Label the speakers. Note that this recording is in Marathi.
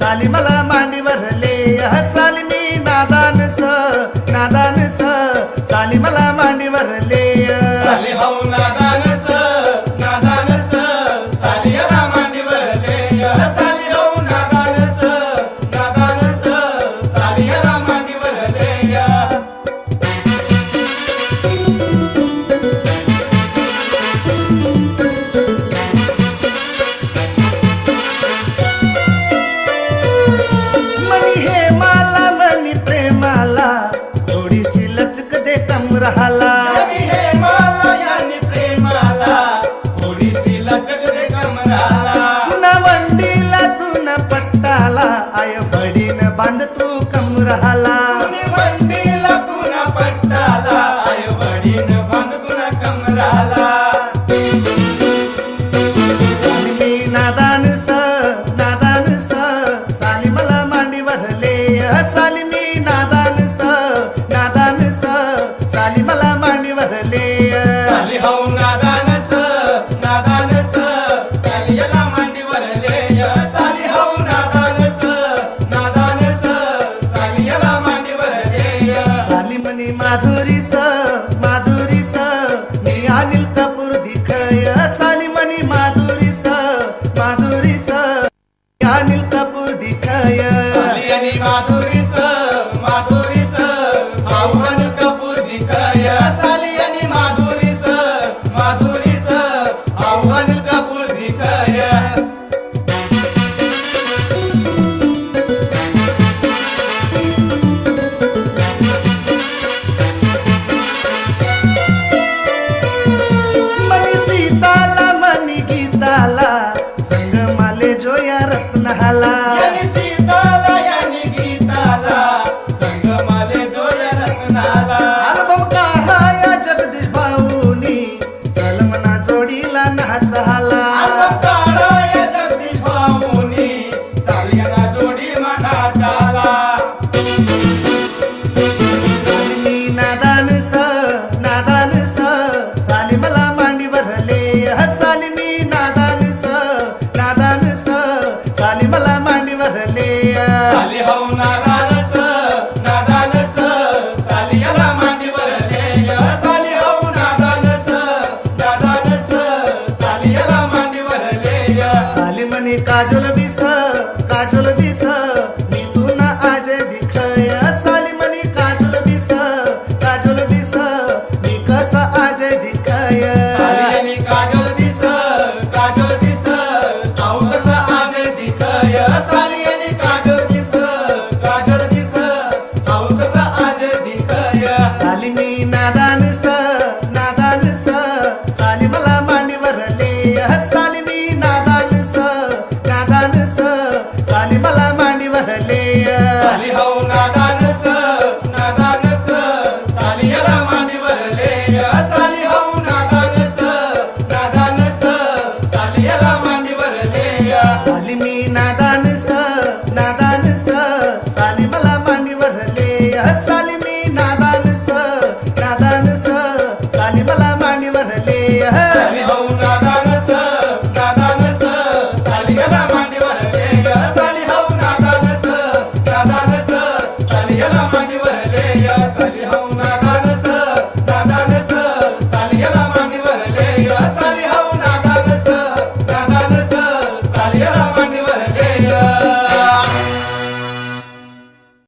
Speaker 1: साली मला मांडीवरले साली मी नादान स साली मला मांडीवरले
Speaker 2: साली हो नादान साली याला मांडीवरले साली हो नादान साली याला मांडीवरले
Speaker 1: मनी हे माला मनी प्रेमाला थोडीशी लचक दे कमरहाला
Speaker 2: यानी हे माला यानी प्रेमाला थोडीशी लचक दे कमराला
Speaker 1: तुना वंडीला तुना पट्टाला आय फडीन बांध तू कमरहाला
Speaker 2: तुम्ही वंडीला तुना पट्टाला आय वडीन बांध तुना कमराला
Speaker 1: साली मी नादान स साली मला मांडीवरले साली मी नादान स साली मला मांडीवरले
Speaker 2: साली हो नादान साली याला मांडीवरले साली हो नादान साली याला मांडीवरले
Speaker 1: साली मनी माधुरी स मी अनिल कपूर दिखय साली मनी माधुरी स मी अनिल कपूर दिखय
Speaker 2: साली आणि माधुरी स आव्हान कपूर दिखाय साली आणि माधुरी स आव्हान कपूर दिखाय
Speaker 1: मनी सीताला मनी गीताला संग माले जोया रत्नहाला
Speaker 2: यानी सीताला यानी गीताला संगमाले जोय रत्नाला
Speaker 1: अल्बम काढाया जगदीश भाऊनी चल मना जोडीला नाचहाला
Speaker 2: आलम काढाय जगदीश भाऊनी चालयाला जोडी मनाताला
Speaker 1: साली मी नादान स साली मला मांडीवरले साली मी नादान स साली मला मांडीवरले
Speaker 2: साली हो नादान साली याला मांडीवरले साली हो नादान साली याला मांडीवरले
Speaker 1: साली मनी काजोल बिस मी तुना आज दिखय साली मनी काजोल बिस मी कसा आज दिखय
Speaker 2: साली आणि काजल दिस आऊ कसा आज दिखाय